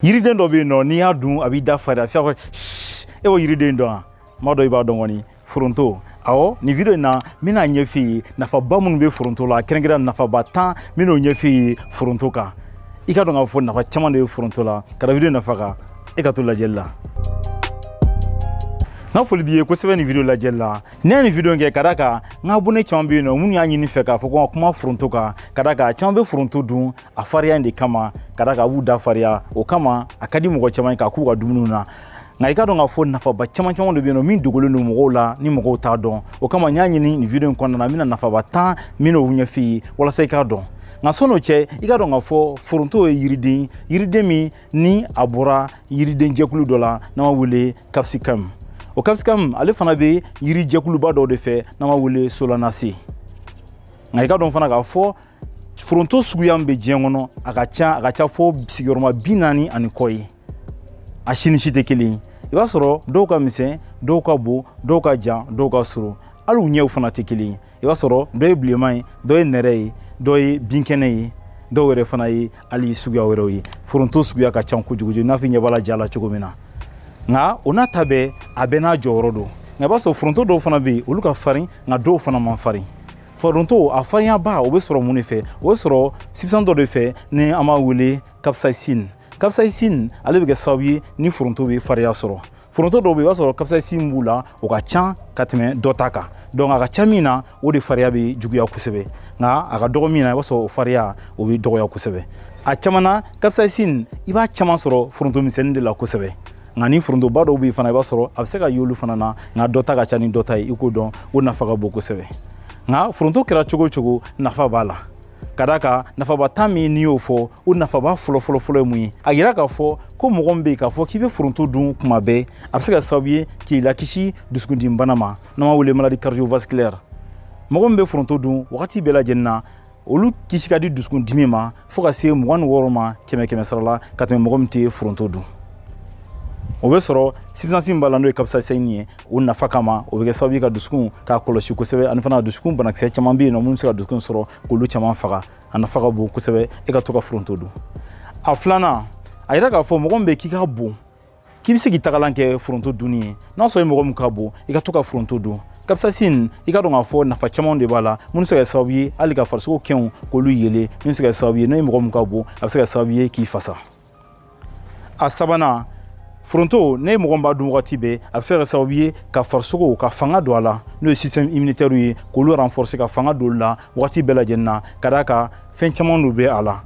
Yiriden dɔ bɛ yen nɔ n'i y'a dun a b'i da fariya f'i ko e b'o yiriden dɔn wa? Maa dɔ i b'a dɔn kɔni foronto. Awɔ nin video in na n bɛna ɲɛf'i ye nafaba minnu bɛ foronto la kɛrɛnkɛrɛn nafaba 10 n bɛn'o ɲɛf'i ye foronto kan. I ka dɔn k'a fɔ nafa caman de bɛ foronto la ka da video nafa kan e ka to lajɛli la. N'a fɔli b'i ye kosɛbɛ nin video lajɛli la ne ye nin video in kɛ ka da kan n ka abonné caman bɛ yen nɔ minnu y'a ɲini fɛ k'a fɔ ko n ka kuma foronto kan ka da kan caman bɛ foronto dun a fariya in de kama ka da kan a b'u da fariya o kama a ka di mɔgɔ caman ye k'a k'u ka dumuniw na. Nka i ka dɔn k'a fɔ nafaba caman de bɛ yen nɔ min dogolen don mɔgɔw la ni mɔgɔw t'a dɔn o kama n y'a ɲini nin video in kɔnɔna na n bɛna nafaba 10 n bɛn'o ɲɛf'i ye walasa i k'a dɔn. Nka sɔn'o cɛ i ka dɔn k'a fɔ foronto ye yiriden min ni a bɔra yiriden jɛkulu dɔ la n'an b'a wele capsicum. O capsicum ale fana bɛ yiri jɛkuluba dɔw de fɛ n'an b'a wele solanacée. Nka i ka dɔn fana k'a fɔ foronto suguya min bɛ diɲɛ kɔnɔ a ka ca fo sigiyɔrɔma 40 kɔ ye. A si ni si tɛ kelen ye. I b'a sɔrɔ dɔw ka misɛn, dɔw ka bon, dɔw ka jan, dɔw ka surun. Hali u ɲɛw fana tɛ kelen ye. I b'a sɔrɔ dɔ ye bilenman ye, dɔ ye nɛrɛ ye, dɔ ye binkɛnɛ ye, dɔw yɛrɛ fana ye hali suguya wɛrɛw ye. Foronto suguya ka ca kojugu i n'a fɔ i ɲɛ b'a la ja la cogo min na. Nka o n'a ta bɛɛ a bɛɛ n'a jɔyɔrɔ don. Nka i b'a sɔrɔ foronto dɔw fana bɛ yen olu ka farin nka dɔw fana man farin. Foronto a farinyaba o bɛ sɔrɔ mun de fɛ? O bɛ sɔrɔ substance dɔ de fɛ ni an b'a wele capsaïcine. Capsaïcine ale bɛ kɛ sababu ye ni foronto bɛ fariya sɔrɔ. Foronto dɔw bɛ yen i b'a sɔrɔ capsaïcine b'u la o ka ca ka tɛmɛ dɔ ta kan. Donc a ka ca min na o de fariya bɛ juguya kosɛbɛ. Nka a ka dɔgɔ min na i b'a sɔrɔ o fariya o bɛ dɔgɔya kosɛbɛ. A caman na capsaïcine i b'a caman sɔrɔ foronto misɛnnin de la kosɛbɛ. Nka ni forontoba dɔw bɛ yen fana i b'a sɔrɔ a bɛ se ka ye olu fana na nka dɔ ta ka ca ni dɔ ta ye i k'o dɔn o nafa ka bon kosɛbɛ. Nka foronto kɛra cogo o cogo nafa b'a la. Ka da kan nafaba 10 min n'i y'o fɔ o nafaba fɔlɔ ye mun ye? A yira k'a fɔ ko mɔgɔ min bɛ yen k'a fɔ k'i bɛ foronto dun kuma bɛɛ a bɛ se ka sababu ye k'i lakisi dusukundimibana ma n'an b'a wele maladie cardiovasculaire. Mɔgɔ min bɛ foronto dun wagati bɛɛ lajɛlen na olu kisi ka di dusukundimi ma fo ka se 26 ma 100 sara la ka tɛmɛ mɔgɔ min tɛ foronto dun. O bɛ sɔrɔ substance min b'a la n'o ye capsaïcine ye o nafa kama o bɛ kɛ sababu ye ka dusukun k'a kɔlɔsi kosɛbɛ ani fana dusukun banakisɛ caman bɛ yen nɔ minnu bɛ se ka dusukun sɔrɔ k'olu caman faga a nafa ka bon kosɛbɛ e ka to ka foronto dun. A filanan a yira k'a fɔ mɔgɔ min bɛ k'i ka bon k'i bɛ se k'i tagalan kɛ foronto dunni ye n'a sɔrɔ mɔgɔ min ka bon i ka to ka foronto dun. Capsaïcine i ka dɔn k'a fɔ nafa caman de b'a la minnu bɛ se ka kɛ sababu ye hali ka farisogo kɛnw k'olu yele min bɛ se ka kɛ sababu ye n'o ye mɔgɔ min ka bon a bɛ se ka kɛ sababu ye k'i fasa. A sabanan foronto ne ye mɔgɔ b'a dun wagati bɛɛ a bɛ se ka kɛ sababu ye ka farisogo ka fanga don a la n'o ye système immunitaire ye k'olu renforcer ka fanga don olu la wagati bɛɛ lajɛlen na ka da kan fɛn caman dɔ bɛ a la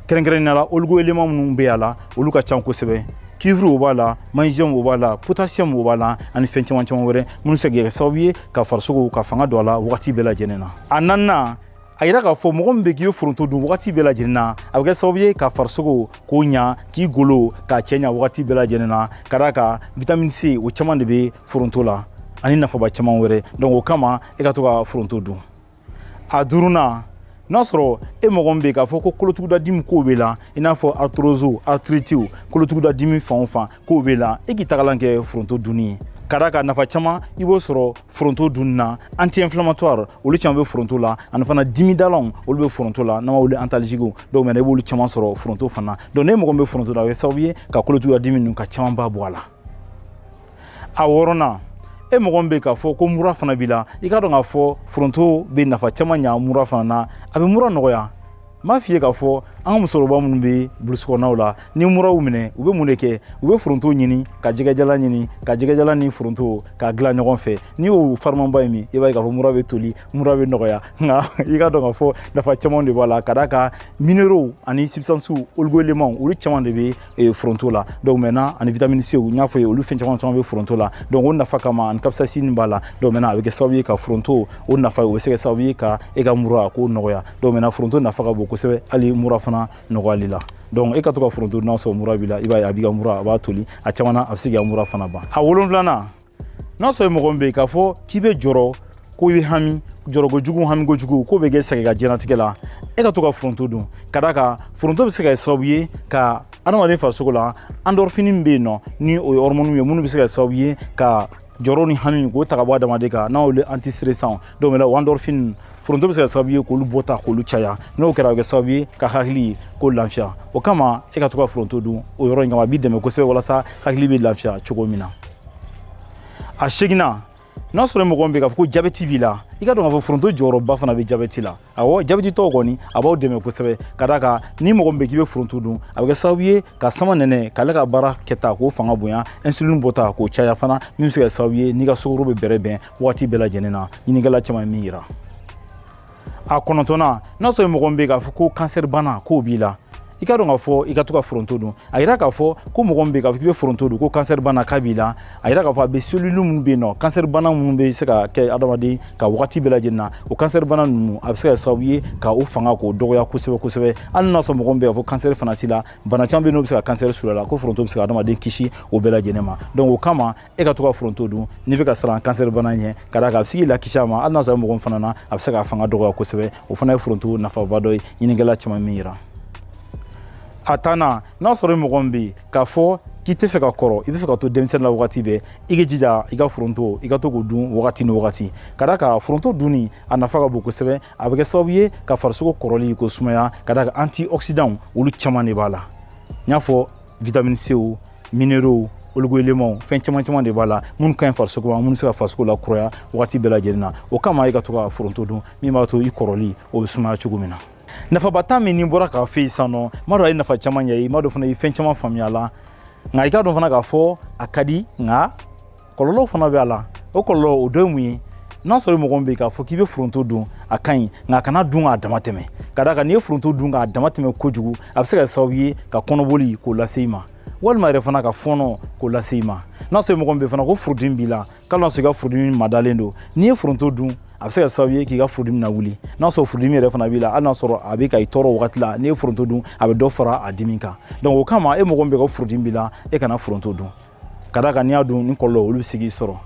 kɛrɛnkɛrɛnnenya la oligo élément minnu bɛ a la olu ka ca kosɛbɛ. Cuivre o b'a la, magnésium o b'a la, potassium o b'a la ani fɛn caman wɛrɛ minnu bɛ se ka kɛ sababu ye ka farisogo ka fanga don a la wagati bɛɛ lajɛlen na. A naaninan a yira k'a fɔ mɔgɔ min bɛ k'i bɛ foronto dun wagati bɛɛ lajɛlen na a bɛ kɛ sababu ye ka farisogo k'o ɲa k'i golo k'a cɛ ɲa wagati bɛɛ lajɛlen na ka da kan vitamine C o caman de bɛ foronto la ani nafaba caman wɛrɛ donc o kama e ka to ka foronto dun. A duurunan n'a sɔrɔ e mɔgɔ min bɛ yen k'a fɔ ko kolotuguda dimi kow bɛ la i n'a fɔ arthrose arthrite kolotuguda dimi fan o fan kow bɛ la e k'i tagalan kɛ foronto dunni ye. Ka da kan nafa caman i b'o sɔrɔ foronto dunni na anti-inflammatoire olu caman bɛ foronto la ani fana dimidalanw olu bɛ foronto la n'an b'a wele antalgiques donc maintenant i b'olu caman sɔrɔ foronto fana donc ne mɔgɔ min bɛ foronto la o ye sababu ye ka kolotuguda dimi ninnu ka caman ba bɔ a la. A wɔɔrɔnan e mɔgɔ min bɛ k'a fɔ ko mura fana b'i la i ka dɔn k'a fɔ foronto bɛ nafa caman ɲa mura fana na a bɛ mura nɔgɔya. N b'a f'i ye k'a fɔ an ka musokɔrɔba minnu bɛ burusi kɔnɔnaw la ni mura y'u minɛ u bɛ mun de kɛ u bɛ foronto ɲini ka jɛgɛjalan ɲini ka jɛgɛjalan ni foronto k'a dilan ɲɔgɔn fɛ n'i y'o farimanba in min i b'a ye k'a fɔ mura bɛ toli mura bɛ nɔgɔya nka i ka dɔn k'a fɔ nafa caman de b'a la ka da kan minéraux ani substances oligo éléments olu caman de bɛ foronto la donc maintenant ani vitamine C n y'a fɔ ye olu fɛn caman bɛ foronto la donc o nafa kama ani capsaïcine b'a la donc maintenant a bɛ kɛ sababu ye ka foronto o nafa o bɛ se ka kɛ sababu ye ka e ka mura k'o nɔgɔya donc maintenant foronto nafa ka bon kosɛbɛ hali mura fana nɔgɔyali la donc e ka to ka foronto n'a sɔrɔ mura b'i la i b'a ye a b'i ka mura a b'a toli a caman na a bɛ se k'i ka mura fana ban. A 7nan n'a sɔrɔ mɔgɔ min bɛ yen k'a fɔ k'i bɛ jɔrɔ ko i bɛ hami jɔrɔ kojugu hami kojugu k'o bɛ kɛ sɛgɛn ka diɲɛlatigɛ la e ka to ka foronto dun ka da ka foronto bɛ se ka sababu ye ka adamaden farisogo la endorphine bɛ yen nɔ ni o ye hormone ye minnu bɛ se ka sababu ye ka jɔrɔ ni hami k'o ta ka bɔ adamaden kan n'o ye antistressant donc o endorphine foronto bɛ se ka sababu ye k'olu bɔta k'olu caya n'o kɛra a bɛ kɛ sababu ye ka hakili ko lafiya o kama e ka to ka foronto dun o yɔrɔ in kama a b'i dɛmɛ kosɛbɛ walasa hakili bɛ lafiya cogo min na a seginna n'a sɔrɔ mɔgɔ min bɛ k'a fɔ ko jabɛti b'i la i ka dɔn k'a fɔ foronto jɔyɔrɔba fana bɛ jabɛti la awɔ jabɛti tɔw kɔni a b'aw dɛmɛ kosɛbɛ ka d'a kan ni mɔgɔ min bɛ k'i bɛ foronto dun a bɛ kɛ sababu ye ka sama nɛnɛ k'ale ka baara kɛta k'o fanga bonya insuline bɔta k'o caya fana min bɛ se ka sababu ye n'i ka sukaro bɛ bɛrɛbɛn waati bɛɛ lajɛlen na ɲininkɛla caman ye min yira a kɔnɔntɔnna n'a sɔrɔ mɔgɔ min bɛ k'a fɔ ko kansɛri bana k'o b'i la i ka dɔn k'a fɔ i ka to ka foronto dun a yira k'a fɔ ko mɔgɔ min bɛ k'a fɔ k'i bɛ foronto dun ko kansɛri bana k'a b'i la a yira k'a fɔ a bɛ selule minnu bɛ yen nɔ kansɛri bana minnu bɛ se ka kɛ adamaden ka wagati bɛɛ lajɛlen na o kansɛri bana ninnu a bɛ se ka sababu ye ka o fanga k'o dɔgɔya kosɛbɛ kosɛbɛ hali n'a sɔrɔ mɔgɔ min bɛ k'a fɔ kansɛri fana t'i la bana caman bɛ yen n'o bɛ se ka kansɛri sɔrɔ a la ko foronto bɛ se ka adamaden kisi o bɛɛ lajɛlen ma donc o kama e ka to ka foronto dun n'i bɛ ka siran kansɛri bana ɲɛ ka d'a kan a bɛ se k'i lakisi a ma hali n'a sɔrɔ mɔgɔ min fana na a bɛ se k'a fanga dɔgɔya kosɛbɛ o fana ye foronto nafaba dɔ ye ɲininkɛla caman min yira a tanna n'a sɔrɔ mɔgɔ min bɛ yen k'a fɔ k'i tɛ fɛ ka kɔrɔ i bɛ fɛ ka to denmisɛnnin la wagati bɛɛ i k'i jija i ka foronto i ka to k'o dun wagati ni wagati ka d'a kan foronto dunni a nafa ka bon kosɛbɛ a bɛ kɛ sababu ye ka farisogo kɔrɔli ko sumaya ka d'a kan antioxydant olu caman de b'a la n y'a fɔ vitamine C minéraux oligo-éléments fɛn caman de b'a la minnu ka ɲi farisogo ma minnu bɛ se ka farisogo la kuraya wagati bɛɛ lajɛlen na o kama i ka to ka foronto dun min b'a to i kɔrɔli o bɛ sumaya cogo min na nafaba tan min ni bɔra k'a fɔ yen sisan nɔ m'a dɔn a ye nafa caman ɲɛ i m'a dɔn fana i ye fɛn caman faamuya a la nka i k'a dɔn fana k'a fɔ a ka di nka kɔlɔlɔw fana bɛ a la o kɔlɔlɔ o dɔ ye mun ye n'a sɔrɔ mɔgɔ min bɛ yen k'a fɔ k'i bɛ foronto dun a ka ɲi nka a kana dun k'a dama tɛmɛ ka d'a kan n'i ye foronto dun k'a dama tɛmɛ kojugu a bɛ se ka kɛ sababu ye ka kɔnɔboli k'o lase i ma walima yɛrɛ fana ka fɔɔnɔ k'o lase i ma n'a sɔrɔ mɔgɔ min bɛ yen fana ko furudimi b'i la k'ale n'a sɔrɔ i ka furudimi madalen don n'i ye foronto dun a bɛ se ka sababu ye k'i ka furudimi na wuli n'a sɔrɔ furudimi yɛrɛ fana b'i la hali n'a sɔrɔ a bɛ ka i tɔɔrɔ wagati la n'i ye foronto dun a bɛ dɔ fara a dimi kan donc o kama e mɔgɔ min bɛ ka furudimi b'i la e kana foronto dun ka d'a kan n'i y'a dun ni kɔlɔlɔ olu bɛ se k'i sɔrɔ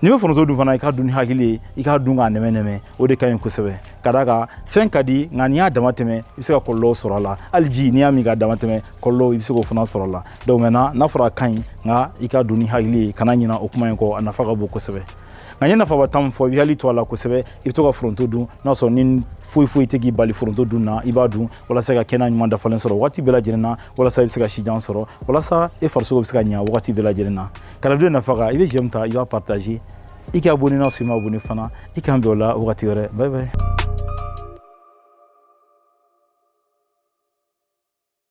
n'i bɛ foronto dun fana i ka dun ni hakili ye i k'a dun k'a nɛmɛ o de ka ɲi kosɛbɛ ka d'a kan fɛn ka di nka n'i y'a dama tɛmɛ i bɛ se ka kɔlɔlɔw sɔrɔ a la hali ji n'i y'a min k'a dama tɛmɛ kɔlɔlɔw i bɛ se k'o fana sɔrɔ a la donc maintenant n'a fɔra a ka ɲi nka i ka dun ni hakili ye kana ɲinɛ o kuma in kɔ a nafa ka bon kosɛbɛ nka n ye nafaba tan min fɔ i bɛ hakili to a la kosɛbɛ i bɛ to ka foronto dun n'a sɔrɔ ni foyi tɛ k'i bali foronto dun na i b'a dun walasa ka kɛnɛya ɲuman dafalen sɔrɔ waati bɛɛ lajɛlen na walasa i bɛ se ka sijan sɔrɔ walasa e farisogo bɛ se ka ɲɛ waati bɛɛ lajɛlen na radio nafa kan i bɛ j'aime ta i b'a partager i k'a abonné n'a sɔrɔ i ma abonné fana i k'an bɛn o la wagati wɛrɛ bye bye